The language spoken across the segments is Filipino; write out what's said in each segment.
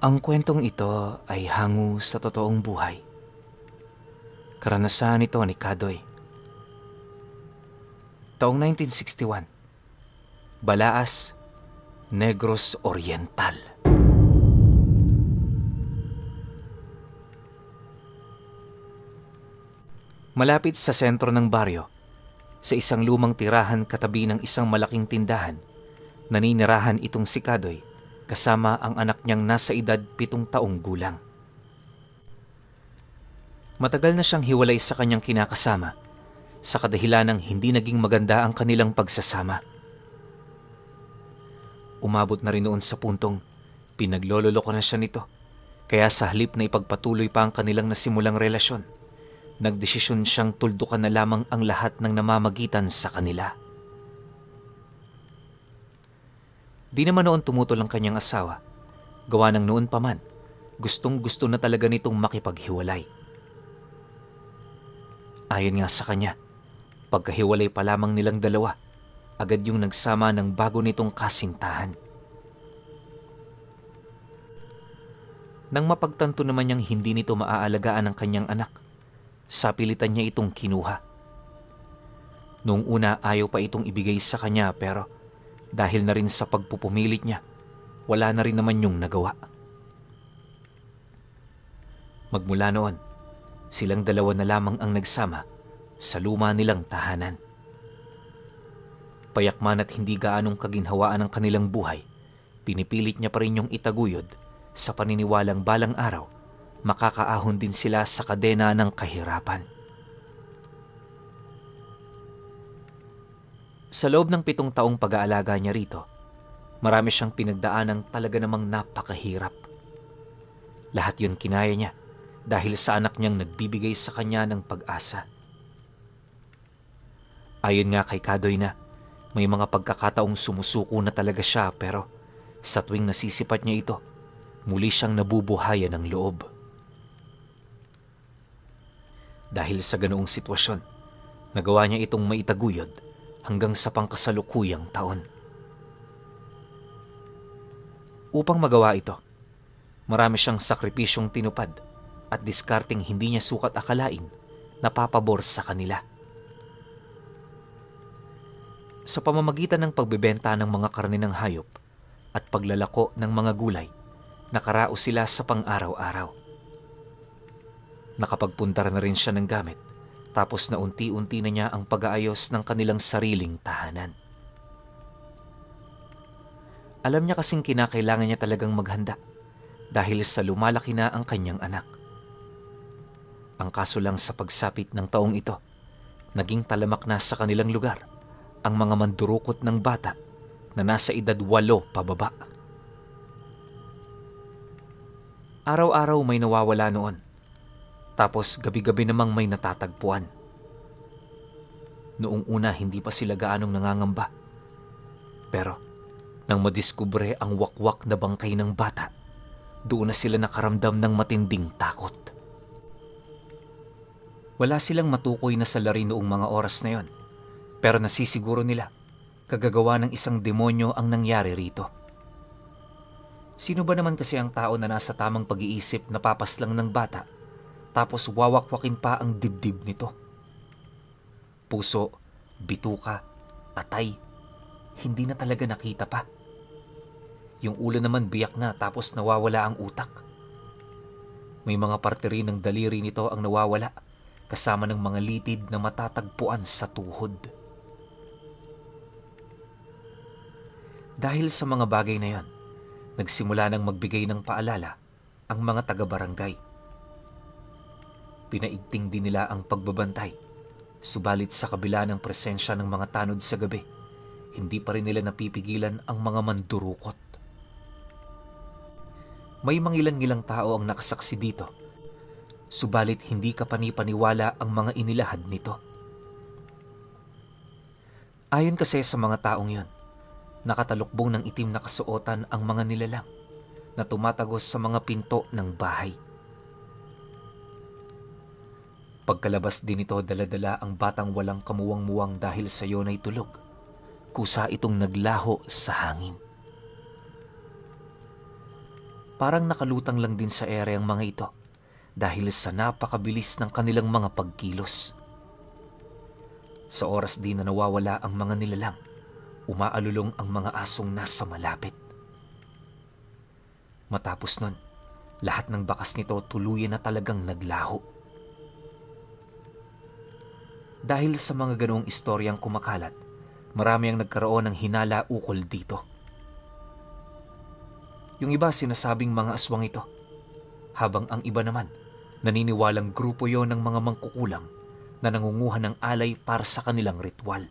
Ang kwentong ito ay hango sa totoong buhay. Karanasan ito ni Kadoy. Taong 1961, Balaas, Negros Oriental. Malapit sa sentro ng baryo, sa isang lumang tirahan katabi ng isang malaking tindahan, naninirahan itong si Kadoy kasama ang anak niyang nasa edad 7 taong gulang. Matagal na siyang hiwalay sa kanyang kinakasama sa kadahilan ng hindi naging maganda ang kanilang pagsasama. Umabot na rin noon sa puntong pinaglololoko na siya nito, kaya sa halip na ipagpatuloy pa ang kanilang nasimulang relasyon, nagdesisyon siyang tuldukan na lamang ang lahat ng namamagitan sa kanila. Di naman noon tumutol ang kanyang asawa. Gawa ng noon pa man, gustong-gusto na talaga nitong makipaghiwalay. Ayon nga sa kanya, pagkahiwalay pa lamang nilang dalawa, agad yung nagsama ng bago nitong kasintahan. Nang mapagtanto naman niyang hindi nito maaalagaan ang kanyang anak, sapilitan niya itong kinuha. Noong una ayaw pa itong ibigay sa kanya pero dahil na rin sa pagpupumilit niya, wala na rin naman yung nagawa. Magmula noon, silang dalawa na lamang ang nagsama sa luma nilang tahanan. Payakman at hindi gaanong kaginhawaan ang kanilang buhay, pinipilit niya pa rin yung itaguyod sa paniniwalang balang araw, makakaahon din sila sa kadena ng kahirapan. Sa loob ng 7 taong pag-aalaga niya rito, marami siyang pinagdaanang talaga namang napakahirap. Lahat yun kinaya niya dahil sa anak niyang nagbibigay sa kanya ng pag-asa. Ayon nga kay Kadoy na may mga pagkakataong sumusuko na talaga siya pero sa tuwing nasisipat niya ito, muli siyang nabubuhayan ng loob. Dahil sa ganoong sitwasyon, nagawa niya itong maitaguyod hanggang sa pangkasalukuyang taon. Upang magawa ito, marami siyang sakripisyong tinupad at diskarteng hindi niya sukat akalain na papabor sa kanila. Sa pamamagitan ng pagbebenta ng mga karne ng hayop at paglalako ng mga gulay, nakaraos sila sa pang-araw-araw. Nakapagpundar na rin siya ng gamit, tapos na unti-unti na niya ang pag-aayos ng kanilang sariling tahanan. Alam niya kasing kinakailangan niya talagang maghanda dahil sa lumalaki na ang kanyang anak. Ang kaso lang sa pagsapit ng taong ito, naging talamak na sa kanilang lugar ang mga mandurukot ng bata na nasa edad 8 pababa. Araw-araw may nawawala noon. Tapos gabi-gabi namang may natatagpuan. Noong una hindi pa sila gaanong nangangamba. Pero nang madiskubre ang wakwak na bangkay ng bata, doon na sila nakaramdam ng matinding takot. Wala silang matukoy na salari noong mga oras na yon, pero nasisiguro nila kagagawa ng isang demonyo ang nangyari rito. Sino ba naman kasi ang tao na nasa tamang pag-iisip na papaslang ng bata tapos wawakwakin pa ang dibdib nito? Puso, bituka, atay, hindi na talaga nakita pa. Yung ulo naman biyak na tapos nawawala ang utak. May mga parte rin ng daliri nito ang nawawala kasama ng mga litid na matatagpuan sa tuhod. Dahil sa mga bagay na yon, nagsimula nang magbigay ng paalala ang mga taga-barangay. Pinaigting din nila ang pagbabantay, subalit sa kabila ng presensya ng mga tanod sa gabi, hindi pa rin nila napipigilan ang mga mandurukot. May mangilan-ngilang tao ang nakasaksi dito, subalit hindi kapani-paniwala ang mga inilahad nito. Ayon kasi sa mga taong yon, nakatalukbong ng itim na kasuotan ang mga nilalang na tumatagos sa mga pinto ng bahay. Pagkalabas din ito, dala-dala ang batang walang kamuwang-muwang dahil sa iyon ay tulog. Kusa itong naglaho sa hangin. parang nakalutang lang din sa ere ang mga ito dahil sa napakabilis ng kanilang mga pagkilos. Sa oras din na nawawala ang mga nilalang, umaalulong ang mga asong nasa malapit. Matapos nun, lahat ng bakas nito tuluyan na talagang naglaho. Dahil sa mga ganoong istoryang kumakalat, marami ang nagkaroon ng hinala ukol dito. Yung iba sinasabing mga aswang ito, habang ang iba naman naniniwalang grupo yon ng mga mangkukulam na nangunguha ng alay para sa kanilang ritual.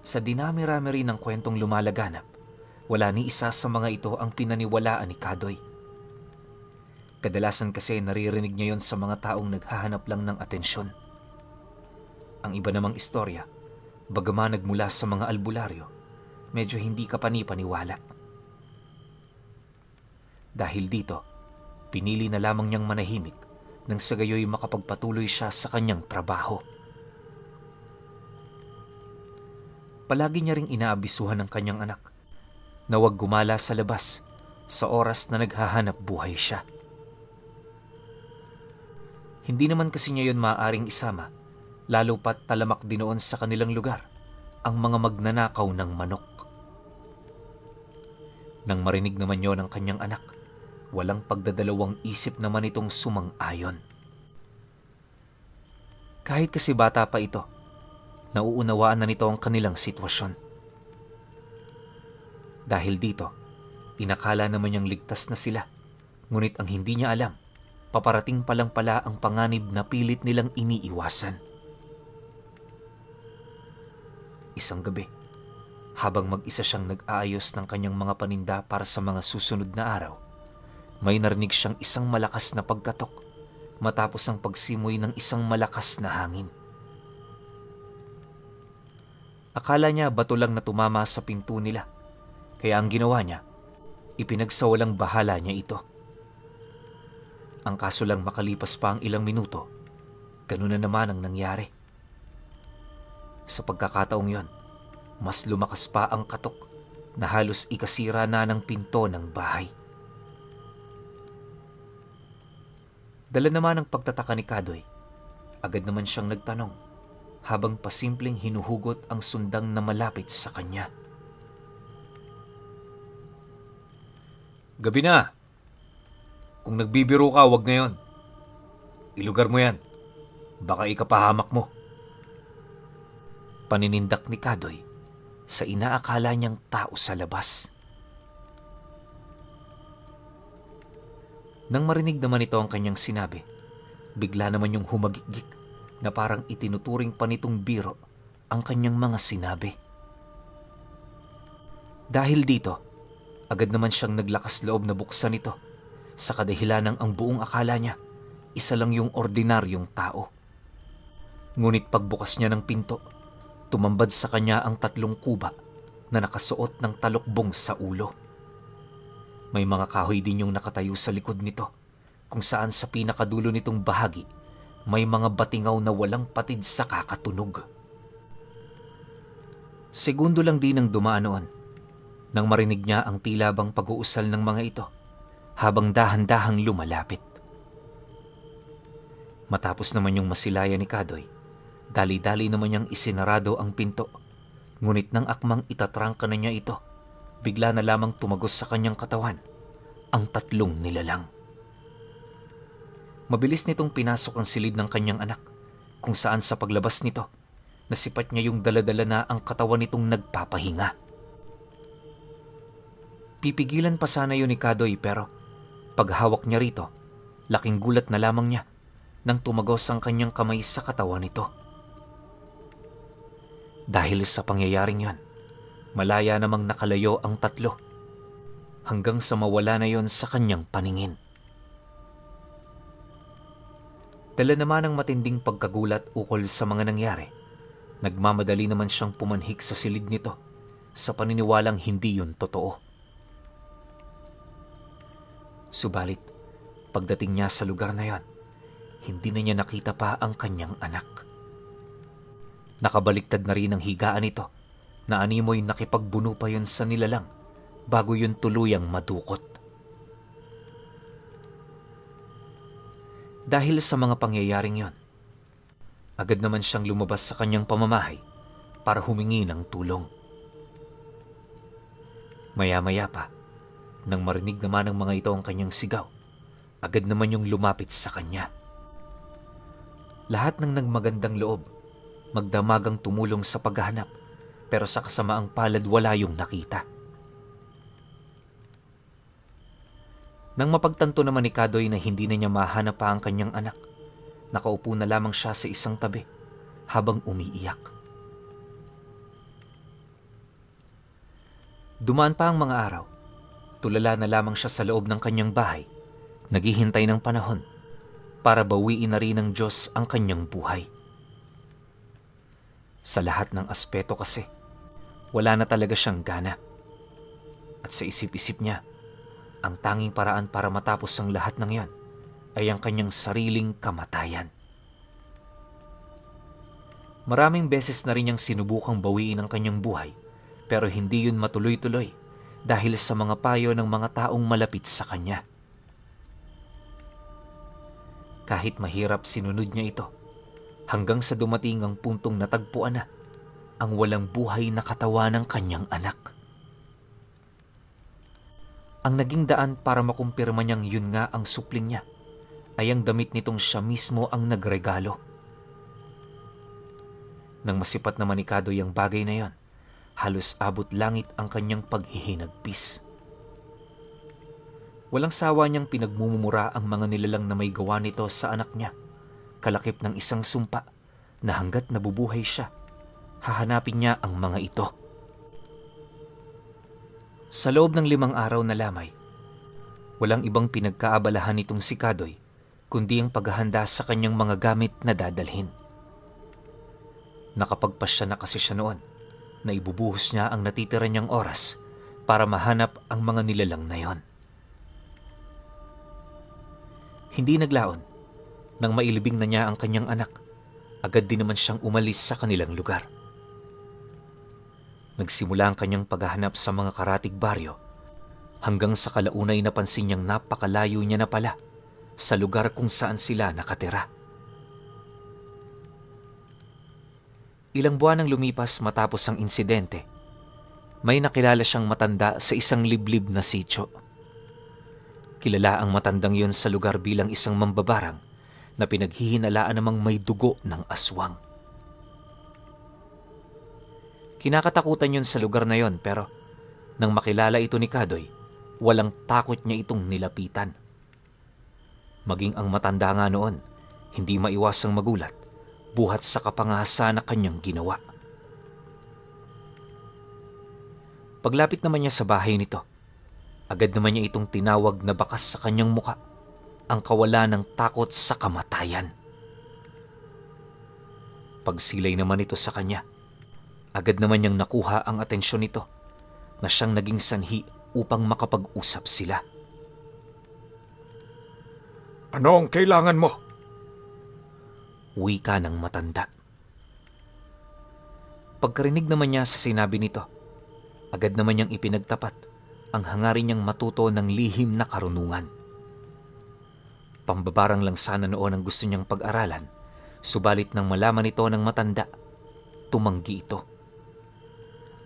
Sa dinami-rami rin ng kwentong lumalaganap, wala ni isa sa mga ito ang pinaniwalaan ni Kadoy. Kadalasan kasi naririnig niya yon sa mga taong naghahanap lang ng atensyon. Ang iba namang istorya, bagaman nagmula sa mga albularyo, medyo hindi ka panipaniwala. Dahil dito, pinili na lamang niyang manahimik nang sa gayoy makapagpatuloy siya sa kanyang trabaho. Palagi niya ring inaabisuhan ng kanyang anak na huwag gumala sa labas sa oras na naghahanap buhay siya. Hindi naman kasi niya yun maaaring isama, lalo pat talamak din noon sa kanilang lugar ang mga magnanakaw ng manok. Nang marinig naman yon ng kanyang anak, walang pagdadalawang isip naman itong sumang-ayon. Kahit kasi bata pa ito, nauunawaan na nito ang kanilang sitwasyon. Dahil dito, inakala naman niyang ligtas na sila, ngunit ang hindi niya alam, paparating pa lang pala ang panganib na pilit nilang iniiwasan. Isang gabi, habang mag-isa siyang nag-aayos ng kanyang mga paninda para sa mga susunod na araw, may narinig siyang isang malakas na pagkatok matapos ang pagsimoy ng isang malakas na hangin. Akala niya bato lang na tumama sa pinto nila, kaya ang ginawa niya, ipinagsawalang bahala niya ito. Ang kaso lang makalipas pa ang ilang minuto, ganun na naman ang nangyari. Sa pagkakataong yon, mas lumakas pa ang katok na halos ikasira na ng pinto ng bahay. Dala naman ang pagtataka ni Kadoy, agad naman siyang nagtanong habang pasimpleng hinuhugot ang sundang na malapit sa kanya. Gabi na. Kung nagbibiro ka, wag ngayon. Ilugar mo yan. Baka ikapahamak mo. Paninindak ni Kadoy sa inaakala niyang tao sa labas. Nang marinig naman ito ang kanyang sinabi, bigla naman yung humagikgik na parang itinuturing pa nitong biro ang kanyang mga sinabi. Dahil dito, agad naman siyang naglakas loob na buksan ito sa kadahilanang ang buong akala niya, isa lang yung ordinaryong tao. Ngunit pagbukas niya ng pinto, tumambad sa kanya ang 3 kuba na nakasuot ng talukbong sa ulo. May mga kahoy din yung nakatayo sa likod nito, kung saan sa pinakadulo nitong bahagi, may mga batingaw na walang patid sa kakatunog. Segundo lang din ang dumaan noon, nang marinig niya ang tila bang pag-uusal ng mga ito, habang dahan-dahang lumalapit. Matapos naman yung masilaya ni Kadoy, dali-dali naman niyang isinarado ang pinto, ngunit nang akmang itatrangka na niya ito, bigla na lamang tumagos sa kanyang katawan ang 3 nilalang. Mabilis nitong pinasok ang silid ng kanyang anak, kung saan sa paglabas nito, nasipat niya yung daladala na ang katawan nitong nagpapahinga. Pipigilan pa sana yun ni Kadoy pero paghawak niya rito, laking gulat na lamang niya nang tumagos ang kanyang kamay sa katawan nito. Dahil sa pangyayaring yon, malaya namang nakalayo ang 3 hanggang sa mawala na yon sa kanyang paningin. Dala naman ang matinding pagkagulat ukol sa mga nangyari, nagmamadali naman siyang pumanhik sa silid nito sa paniniwalang hindi yun totoo. Subalit, pagdating niya sa lugar na yon, hindi na niya nakita pa ang kanyang anak. Nakabaliktad na rin ang higaan nito na animoy nakipagbuno pa yun sa nilalang bago yun tuluyang madukot. Dahil sa mga pangyayaring yon, agad naman siyang lumabas sa kanyang pamamahay para humingi ng tulong. Maya-maya pa, nang marinig naman ng mga ito ang kanyang sigaw, agad naman yung lumapit sa kanya. Lahat ng nagmagandang loob, magdamagang tumulong sa paghahanap, pero sa kasamaang palad wala yung nakita. Nang mapagtanto naman ni Kadoy na hindi na niya mahanap pa ang kanyang anak, nakaupo na lamang siya sa isang tabi habang umiiyak. Dumaan pa ang mga araw, tulala na lamang siya sa loob ng kanyang bahay, naghihintay ng panahon para bawiin na rin ng Diyos ang kanyang buhay. Sa lahat ng aspeto kasi, wala na talaga siyang gana. At sa isip-isip niya, ang tanging paraan para matapos ang lahat ng yan ay ang kanyang sariling kamatayan. Maraming beses na rin niyang sinubukang bawiin ang kanyang buhay, pero hindi yun matuloy-tuloy dahil sa mga payo ng mga taong malapit sa kanya. Kahit mahirap sinunod niya ito, hanggang sa dumating ang puntong natagpuan na ang walang buhay na katawan ng kanyang anak. Ang naging daan para makumpirma niyang yun nga ang supling niya ay ang damit nitong siya mismo ang nagregalo. Nang masipat naman ni Kadoy ang bagay na yon, halos abot langit ang kanyang paghihinagpis. Walang sawa niyang pinagmumura ang mga nilalang na may gawa nito sa anak niya, kalakip ng isang sumpa na hanggat nabubuhay siya, hahanapin niya ang mga ito. Sa loob ng 5 araw na lamay, walang ibang pinagkaabalahan nitong si Kadoy kundi ang paghahanda sa kanyang mga gamit na dadalhin. Nakapagpasya na kasi siya noon na ibubuhos niya ang natitira niyang oras para mahanap ang mga nilalang na yon. Hindi naglaon, nang mailibing na niya ang kanyang anak, agad din naman siyang umalis sa kanilang lugar. Nagsimula ang kanyang paghahanap sa mga karatig baryo hanggang sa kalaunay napansin niyang napakalayo niya na pala sa lugar kung saan sila nakatira. Ilang buwan ang lumipas matapos ang insidente, may nakilala siyang matanda sa isang liblib na sitio. Kilala ang matandang yon sa lugar bilang isang mambabarang na pinaghihinalaan namang may dugo ng aswang. Kinakatakutan yun sa lugar na yon, pero nang makilala ito ni Kadoy, walang takot niya itong nilapitan. Maging ang matanda nga noon, hindi maiwasang magulat buhat sa kapangahasan na kanyang ginawa. Paglapit naman niya sa bahay nito, agad naman niya itong tinawag na bakas sa kanyang muka ang kawalan ng takot sa kamatayan. Pagsilay naman ito sa kanya, agad naman niyang nakuha ang atensyon nito na siyang naging sanhi upang makapag-usap sila. Ano ang kailangan mo? Wika ng matanda. Pagkarinig naman niya sa sinabi nito, agad naman niyang ipinagtapat ang hangarin niyang matuto ng lihim na karunungan. Pambabarang lang sana noon ang gusto niyang pag-aralan, subalit nang malaman ito ng matanda, tumanggi ito.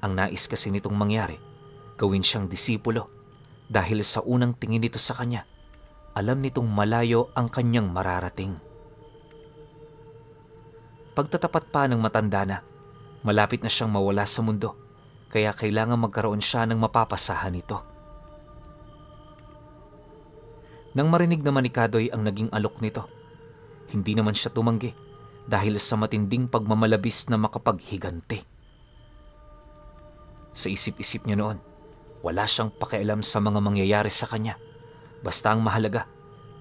Ang nais kasi nitong mangyari, gawin siyang disipulo dahil sa unang tingin nito sa kanya, alam nitong malayo ang kanyang mararating. Pagtatapat pa ng matanda na, malapit na siyang mawala sa mundo, kaya kailangan magkaroon siya ng mapapasahan nito. Nang marinig naman ni Kadoy ang naging alok nito, hindi naman siya tumanggi dahil sa matinding pagmamalabis na makapaghiganti. Sa isip-isip niya noon, wala siyang pakialam sa mga mangyayari sa kanya. Basta ang mahalaga,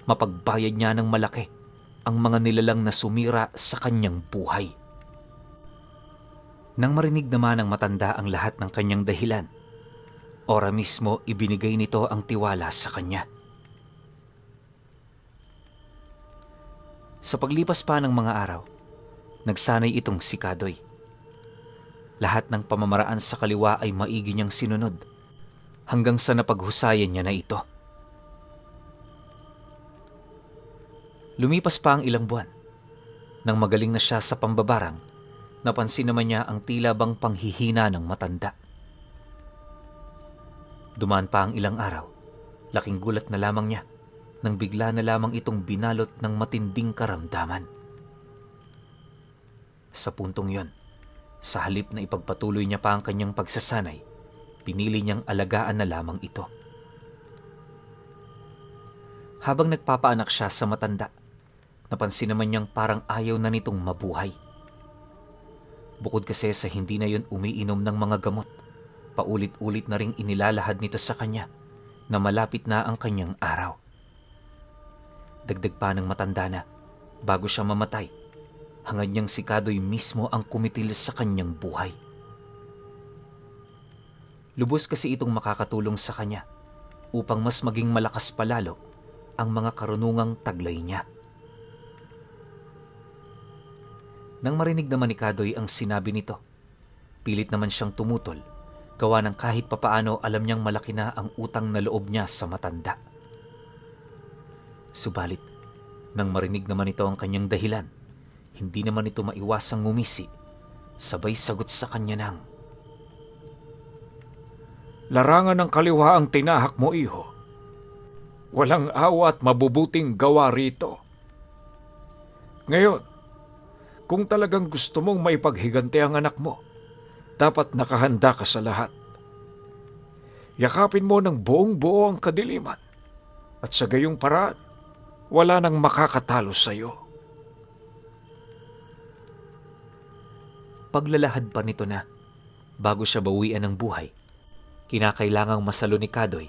mapagbayad niya ng malaki ang mga nilalang na sumira sa kanyang buhay. Nang marinig naman ng matanda ang lahat ng kanyang dahilan, ora mismo ibinigay nito ang tiwala sa kanya. Sa paglipas pa ng mga araw, nagsanay itong si Kadoy. Lahat ng pamamaraan sa kaliwa ay maigi niyang sinunod hanggang sa napaghusayan niya na ito. Lumipas pa ang ilang buwan. Nang magaling na siya sa pambabarang, napansin naman niya ang tila bang panghihina ng matanda. Dumaan pa ang ilang araw, laking gulat na lamang niya nang bigla na lamang itong binalot ng matinding karamdaman. Sa puntong yon, sa halip na ipagpatuloy niya pa ang kanyang pagsasanay, pinili niyang alagaan na lamang ito. Habang nagpapaanak siya sa matanda, napansin naman niyang parang ayaw na nitong mabuhay. Bukod kasi sa hindi na yon umiinom ng mga gamot, paulit-ulit na ring inilalahad nito sa kanya na malapit na ang kanyang araw. Dagdag pa ng matanda na, bago siya mamatay, hangad niyang si Kadoy mismo ang kumitil sa kanyang buhay. Lubos kasi itong makakatulong sa kanya upang mas maging malakas palalo ang mga karunungang taglay niya. Nang marinig naman ni Kadoy ang sinabi nito, pilit naman siyang tumutol, gawa ng kahit papaano alam niyang malaki na ang utang na loob niya sa matanda. Subalit, nang marinig naman ito ang kanyang dahilan, hindi naman ito maiwasang ngumisi, sabay sagot sa kanya ng, Larangan ng kaliwa ang tinahak mo, iho. Walang awa at mabubuting gawa rito. Ngayon, kung talagang gusto mong maipaghiganti ang anak mo, dapat nakahanda ka sa lahat. Yakapin mo ng buong-buo ang kadiliman, at sa gayong paraan, wala nang makakatalo sa iyo. Paglalahad pa nito na, bago siya bawian ng buhay, kinakailangang masalo ni Kadoy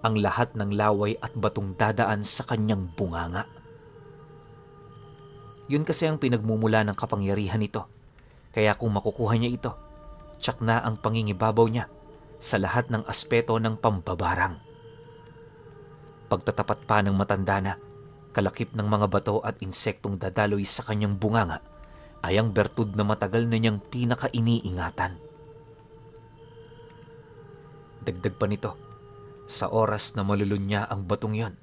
ang lahat ng laway at batong dadaan sa kanyang bunganga. Yun kasi ang pinagmumula ng kapangyarihan nito, kaya kung makukuha niya ito, tiyak na ang pangingibabaw niya sa lahat ng aspeto ng pambabarang. Pagtatapat pa ng matanda na, kalakip ng mga bato at insektong dadaloy sa kanyang bunganga ay ang bertud na matagal na niyang pinaka-iniingatan. Dagdag pa nito, sa oras na malulunya ang batong yon,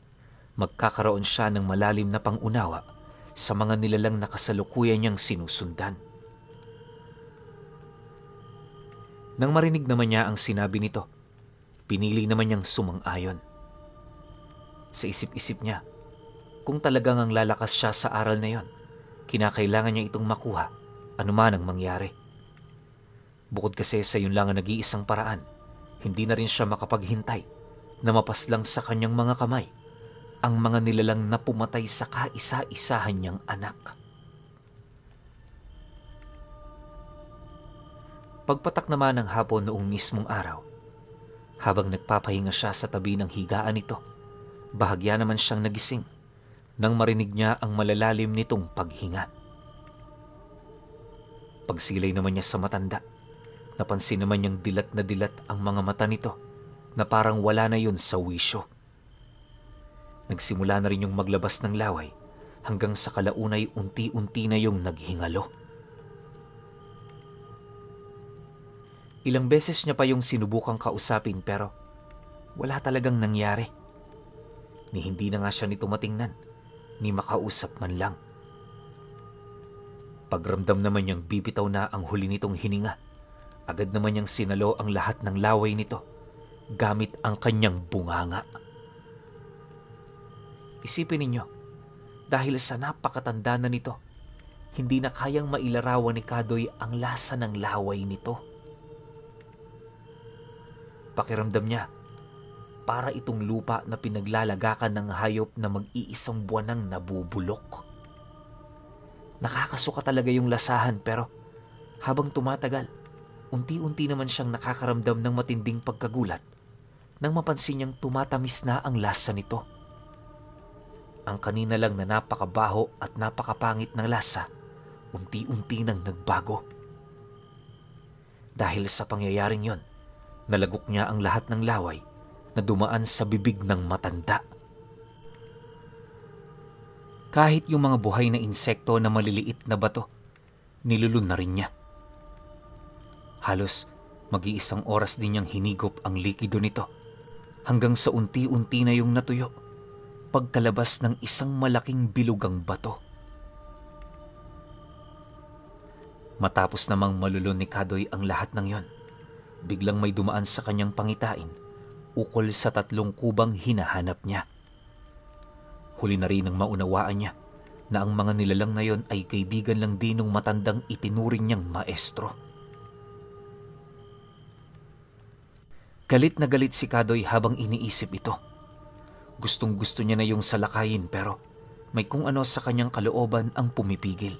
magkakaroon siya ng malalim na pangunawa sa mga nilalang na kasalukuyan niyang sinusundan. Nang marinig naman niya ang sinabi nito, pinili naman niyang sumang-ayon. Sa isip-isip niya, kung talagang ang lalakas siya sa aral na yon, kinakailangan niya itong makuha, anuman ang mangyari. Bukod kasi sa yun lang ang nag-iisang paraan, hindi na rin siya makapaghintay na mapaslang sa kanyang mga kamay ang mga nilalang na pumatay sa kaisa-isahan niyang anak. Pagpatak naman ng hapon noong mismong araw, habang nagpapahinga siya sa tabi ng higaan nito, bahagya naman siyang nagising nang marinig niya ang malalalim nitong paghinga. Pagsilay naman niya sa matanda, napansin naman niyang dilat na dilat ang mga mata nito na parang wala na yun sa wisyo. Nagsimula na rin yung maglabas ng laway hanggang sa kalaunay unti-unti na yung naghingalo. Ilang beses niya pa yung sinubukang kausapin pero wala talagang nangyari. Ni hindi na nga siya nito matingnan, ni makausap man lang. Pagramdam naman niyang bibitaw na ang huli nitong hininga, agad naman niyang sinalo ang lahat ng laway nito gamit ang kanyang bunganga. Isipin ninyo, dahil sa napakatanda na nito, hindi na kayang mailarawan ni Kadoy ang lasa ng laway nito. Pakiramdam niya, para itong lupa na pinaglalagakan ng hayop na mag-iisang buwan nang nabubulok. Nakakasuka talaga yung lasahan pero habang tumatagal, unti-unti naman siyang nakakaramdam ng matinding pagkagulat nang mapansin niyang tumatamis na ang lasa nito. Ang kanina lang na napakabaho at napakapangit ng lasa, unti-unti nang nagbago. Dahil sa pangyayaring yon, nalagok niya ang lahat ng laway na dumaan sa bibig ng matanda. Kahit yung mga buhay na insekto na maliliit na bato, nilulun na rin niya. Halos mag-iisang oras din niyang hinigop ang likido nito hanggang sa unti-unti na yung natuyo pagkalabas ng isang malaking bilugang bato. Matapos namang malulun ni Kadoy ang lahat ng yon, biglang may dumaan sa kanyang pangitain ukol sa 3 kubang hinahanap niya. Huli na rin ang maunawaan niya na ang mga nilalang na yon ay kaibigan lang din ng matandang itinuring niyang maestro. Galit na galit si Kadoy habang iniisip ito. Gustong-gusto niya na yung salakayin pero may kung ano sa kanyang kalooban ang pumipigil.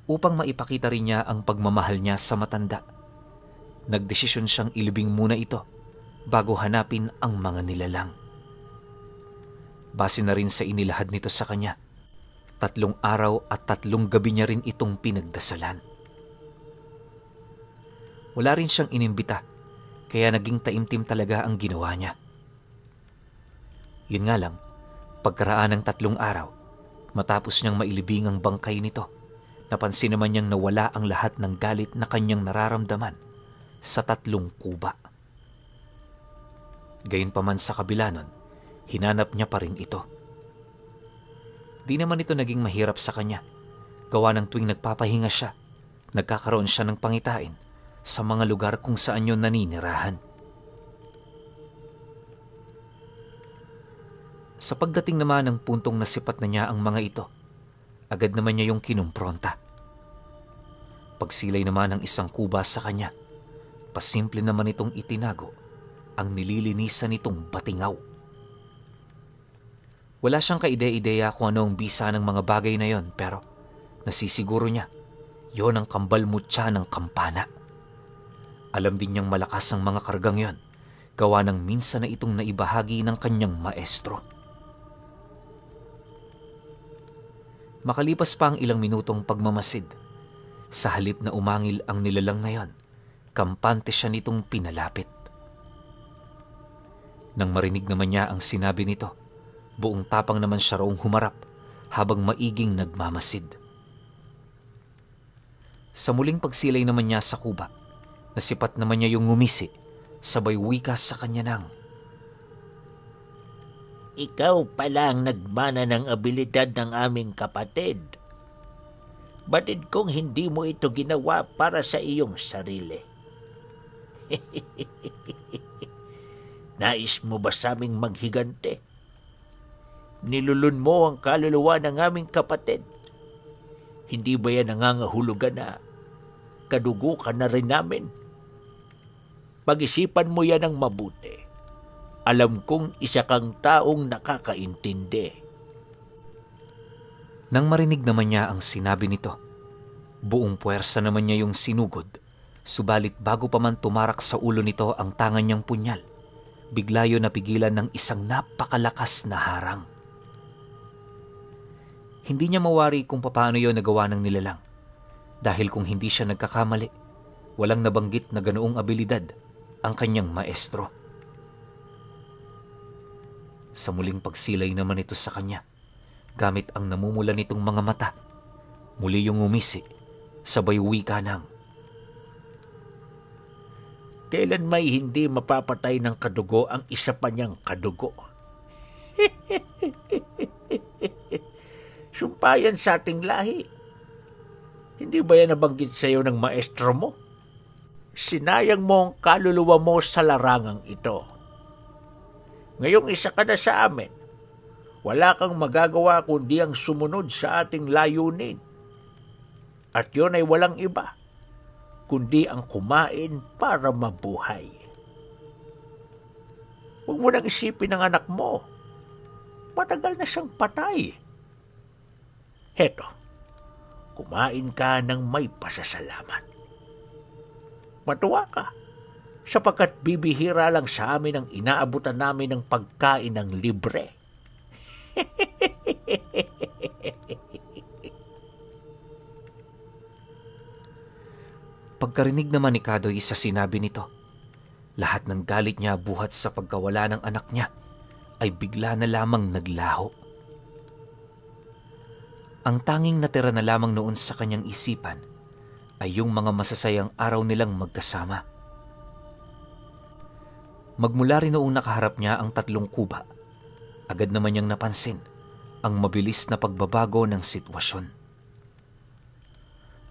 Upang maipakita rin niya ang pagmamahal niya sa matanda, nagdesisyon siyang ilibing muna ito bago hanapin ang mga nilalang. Base na rin sa inilahad nito sa kanya, 3 araw at 3 gabi niya rin itong pinagdasalan. Wala rin siyang inimbita, kaya naging taimtim talaga ang ginawa niya. Yun nga lang, pagkaraan ng 3 araw, matapos niyang mailibing ang bangkay nito, napansin naman niyang nawala ang lahat ng galit na kanyang nararamdaman sa 3 kuba. Gayunpaman sa kabila nun, hinanap niya pa rin ito. Di naman ito naging mahirap sa kanya, gawa ng tuwing nagpapahinga siya, nagkakaroon siya ng pangitain sa mga lugar kung saan yun naninirahan. Sa pagdating naman ng puntong nasipat na niya ang mga ito, agad naman niya yung kinumpronta. Pagsilay naman ng isang kuba sa kanya, pasimple naman itong itinago ang nililinisan nitong batingaw. Wala siyang kaide-ideya kung ano ang bisa ng mga bagay na yon, pero nasisiguro niya, yon ang kambal mutya ng kampana. Alam din niyang malakas ang mga kargang yon, gawa ng minsan na itong naibahagi ng kanyang maestro. Makalipas pa ang ilang minutong pagmamasid, sa halip na umangil ang nilalang na yon, kampante siya nitong pinalapit. Nang marinig naman niya ang sinabi nito, buong tapang naman siya raong humarap habang maiging nagmamasid. Sa muling pagsilay naman niya sa kuba, nasipat naman niya yung ngumisi, sabay wika sa kanya ng, "Ikaw pala ang nagmana ng abilidad ng aming kapatid. Batid kong hindi mo ito ginawa para sa iyong sarili. Nais mo ba saming maghigante? Nilulun mo ang kaluluwa ng aming kapatid. Hindi ba yan nangangahulugan na kadugo ka na rin namin? Pag-isipan mo yan ng mabuti. Alam kong isa kang taong nakakaintindi." Nang marinig naman niya ang sinabi nito, buong puwersa naman niya yung sinugod, subalit bago pa man tumarak sa ulo nito ang tangan niyang punyal, bigla yun napigilan ng isang napakalakas na harang. Hindi niya mawari kung paano yun nagawa ng nilalang, dahil kung hindi siya nagkakamali, walang nabanggit na ganoong abilidad ang kanyang maestro. Sa muling pagsilay naman ito sa kanya, gamit ang namumula nitong mga mata, muli yung umisi, sabay wika ng, "Kailan may hindi mapapatay ng kadugo ang isa pa niyang kadugo? Sumpayan sa ating lahi. Hindi ba yan nabanggit sa iyo ng maestro mo? Sinayang mo ang kaluluwa mo sa larangang ito. Ngayong isa ka na sa amin. Wala kang magagawa kundi ang sumunod sa ating layunin. At yun ay walang iba, kundi ang kumain para mabuhay. Huwag mo nang isipin ang anak mo. Matagal na siyang patay. Heto, kumain ka ng may pasasalamat. Matuwa ka, sapagkat bibihira lang sa amin ang inaabutan namin ng pagkain ng libre. Pagkarinig naman ni Kadoy sa sinabi nito, lahat ng galit niya buhat sa pagkawala ng anak niya ay bigla na lamang naglaho. Ang tanging natira na lamang noon sa kanyang isipan ay yung mga masasayang araw nilang magkasama. Magmula rin noong nakaharap niya ang 3 kuba, agad naman niyang napansin ang mabilis na pagbabago ng sitwasyon.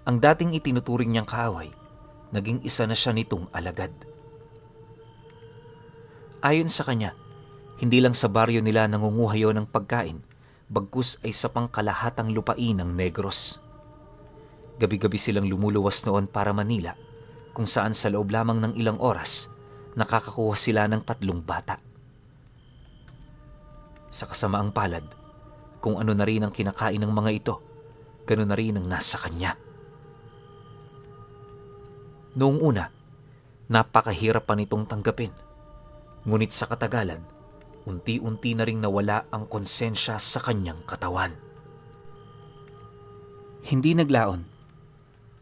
Ang dating itinuturing niyang kaaway, naging isa na siya nitong alagad. Ayon sa kanya, hindi lang sa baryo nila nangunguhayo ng pagkain, bagkus ay sa pangkalahatang lupain ng Negros. Gabi-gabi silang lumuluwas noon para Manila, kung saan sa loob lamang ng ilang oras, nakakakuha sila ng 3 bata. Sa kasamaang palad, kung ano na rin ang kinakain ng mga ito, gano'n na rin ang nasa kanya. Noong una, napakahirap pa nitong tanggapin. Ngunit sa katagalan, unti-unti na ring nawala ang konsensya sa kanyang katawan. Hindi naglaon.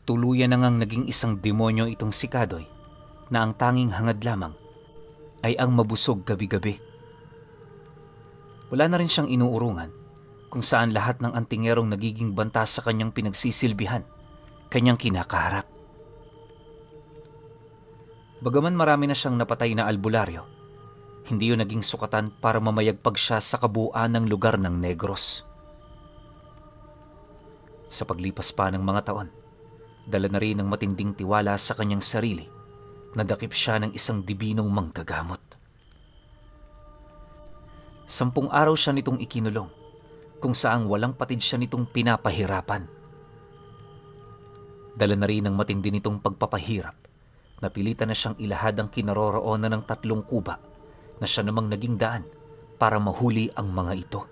Tuluyan na ngang naging isang demonyo itong si Kadoy na ang tanging hangad lamang ay ang mabusog gabi-gabi. Wala na rin siyang inuurungan kung saan lahat ng antingerong nagiging banta sa kanyang pinagsisilbihan, kanyang kinakaharap. Bagaman marami na siyang napatay na albularyo, hindi yun naging sukatan para mamayagpag siya sa kabuuan ng lugar ng Negros. Sa paglipas pa ng mga taon, dala na rin ng matinding tiwala sa kanyang sarili, nadakip siya ng isang dibinong manggagamot. 10 araw siya nitong ikinulong, kung saang walang patid siya nitong pinapahirapan. Dala na rin ng matindi nitong pagpapahirap, napilitan na siyang ilahad ang kinaroroonan ng 3 kuba na siya namang naging daan para mahuli ang mga ito.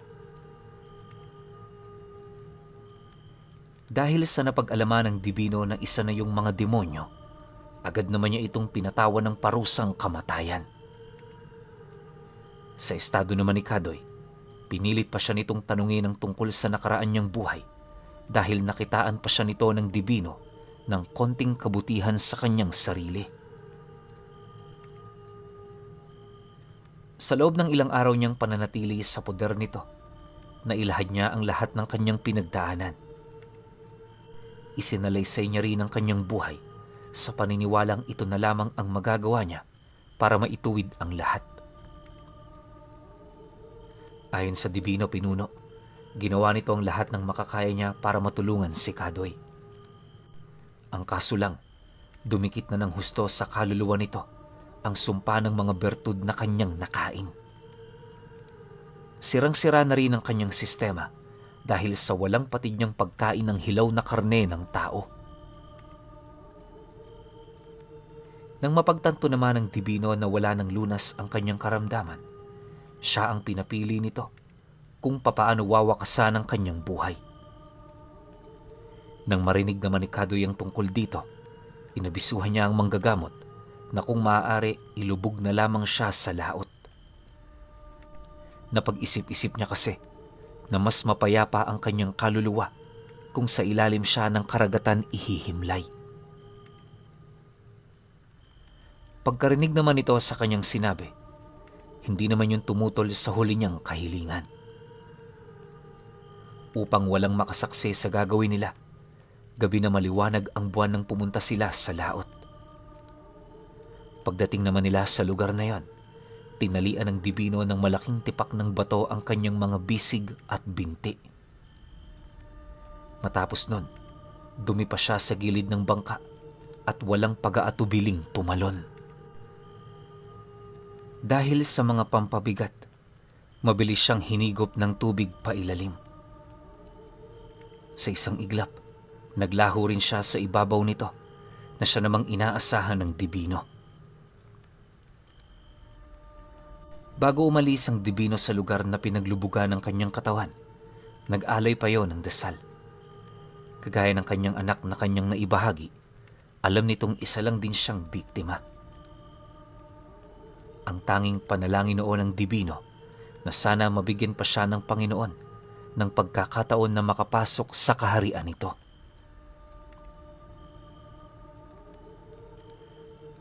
Dahil sa napag-alaman ng dibino na isa na yung mga demonyo, agad naman niya itong pinatawan ng parusang kamatayan. Sa estado naman ni Kadoy, pinilit pa siya nitong tanungin ang tungkol sa nakaraan niyang buhay dahil nakitaan pa siya nito ng dibino ng konting kabutihan sa kanyang sarili. Sa loob ng ilang araw niyang pananatili sa poder nito, nailahad niya ang lahat ng kanyang pinagdaanan. Isinalaysay niya rin ang kanyang buhay sa paniniwalang ito na lamang ang magagawa niya para maituwid ang lahat. Ayon sa Dibino Pinuno, ginawa nito ang lahat ng makakaya niya para matulungan si Kadoy. Ang kaso lang, dumikit na ng husto sa kaluluwa nito ang sumpa ng mga bertud na kanyang nakain. Sirang-sira na rin ang kanyang sistema dahil sa walang patid niyang pagkain ng hilaw na karne ng tao. Nang mapagtanto naman ng Dibino na wala ng lunas ang kanyang karamdaman, siya ang pinapili nito kung papaano wawakasan ang kanyang buhay. Nang marinig naman ni Kadoy ang tungkol dito, inabisuhan niya ang manggagamot na kung maaari ilubog na lamang siya sa laot. Napag-isip-isip niya kasi na mas mapayapa ang kanyang kaluluwa kung sa ilalim siya ng karagatan ihihimlay. Pagkarinig naman ito sa kanyang sinabi, hindi naman yun tumutol sa huli niyang kahilingan. Upang walang makasaksi sa gagawin nila, gabi na maliwanag ang buwan nang pumunta sila sa laot. Pagdating naman nila sa lugar na yon, tinalian ng Dibino ng malaking tipak ng bato ang kanyang mga bisig at binti. Matapos nun, dumi pa siya sa gilid ng bangka at walang pag-aatubiling tumalon. Dahil sa mga pampabigat, mabilis siyang hinigop ng tubig pailalim. Sa isang iglap, naglaho rin siya sa ibabaw nito na siya namang inaasahan ng Dibino. Bago umalis ang Dibino sa lugar na pinaglubugan ng kanyang katawan, nag-alay pa yon ng dasal. Kagaya ng kanyang anak na kanyang naibahagi, alam nitong isa lang din siyang biktima. Ang tanging panalangin noon ng Dibino na sana mabigyan pa siya ng Panginoon ng pagkakataon na makapasok sa kaharian nito.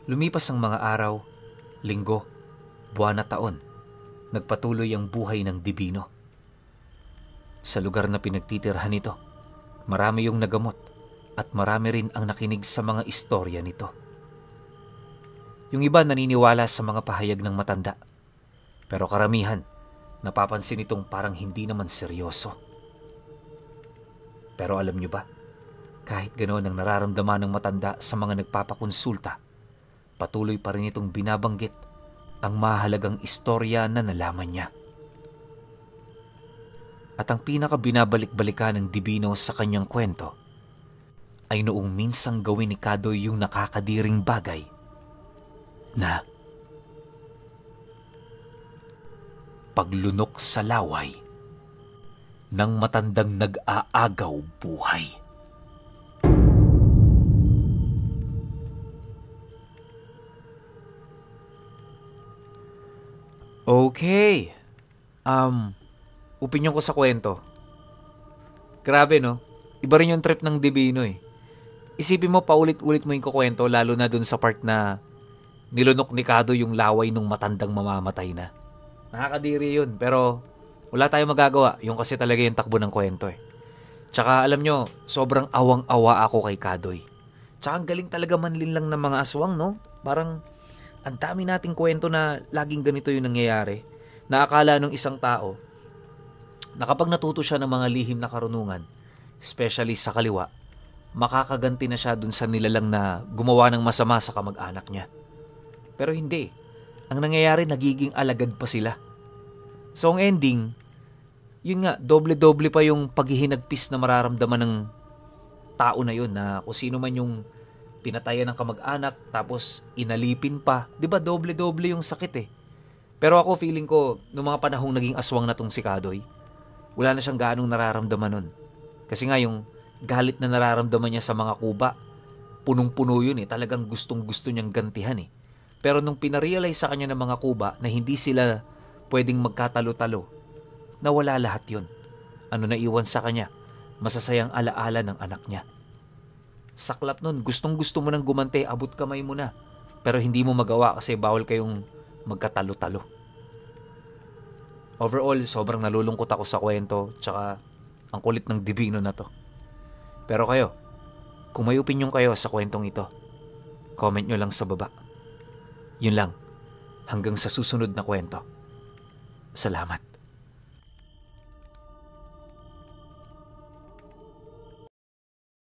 Lumipas ang mga araw, linggo, buwan at taon, nagpatuloy ang buhay ng Dibino. Sa lugar na pinagtitirhan nito, marami yung nagamot at marami rin ang nakinig sa mga istorya nito. Yung iba naniniwala sa mga pahayag ng matanda. Pero karamihan, napapansin itong parang hindi naman seryoso. Pero alam nyo ba, kahit ganoon ang nararamdaman ng matanda sa mga nagpapakonsulta, patuloy pa rin itong binabanggit ang mahalagang istorya na nalaman niya. At ang pinaka-binabalik-balikan ng Divino sa kanyang kwento ay noong minsang gawin ni Kadoy yung nakakadiring bagay na paglunok sa laway ng matandang nag-aagaw buhay. Okay. Opinyon ko sa kwento. Grabe, no? Iba rin yung trip ng Divino eh. Isipin mo, paulit-ulit mo yung kukwento, lalo na dun sa part na nilunok ni Kado yung laway nung matandang mamamatay na. Nakakadiri yun, pero wala tayong magagawa. Yung kasi talaga yung takbo ng kwento eh. Tsaka alam nyo, sobrang awang-awa ako kay Kadoy. Tsaka ang galing talaga manlin lang ng mga aswang, no? Parang ang dami nating kwento na laging ganito yung nangyayari. Naakala nung isang tao na kapag natuto siya ng mga lihim na karunungan, especially sa kaliwa, makakaganti na siya dun sa nilalang na gumawa ng masama sa kamag-anak niya. Pero hindi. Ang nangyayari, nagiging alagad pa sila. So ang ending, yun nga, doble-doble pa yung paghihinagpis na mararamdaman ng tao na yun, na kung sino man yung pinatayan ng kamag-anak, tapos inalipin pa. Diba doble-doble yung sakit eh. Pero ako feeling ko, noong mga panahong naging aswang na tong si Kadoy, wala na siyang gaanong nararamdaman nun. Kasi nga yung galit na nararamdaman niya sa mga kuba, punong-puno yun eh. Talagang gustong-gusto niyang gantihan eh. Pero nung pinarealize sa kanya ng mga kuba na hindi sila pwedeng magkatalo-talo, nawala lahat yun. Ano na iwan sa kanya? Masasayang alaala ng anak niya. Saklap nun, gustong-gusto mo nang gumante, abot kamay mo na. Pero hindi mo magawa kasi bawal kayong magkatalo-talo. Overall, sobrang nalulungkot ako sa kwento, tsaka ang kulit ng Divino na to. Pero kayo, kung may opinion kayo sa kwentong ito, comment nyo lang sa baba. Yun lang, hanggang sa susunod na kwento. Salamat.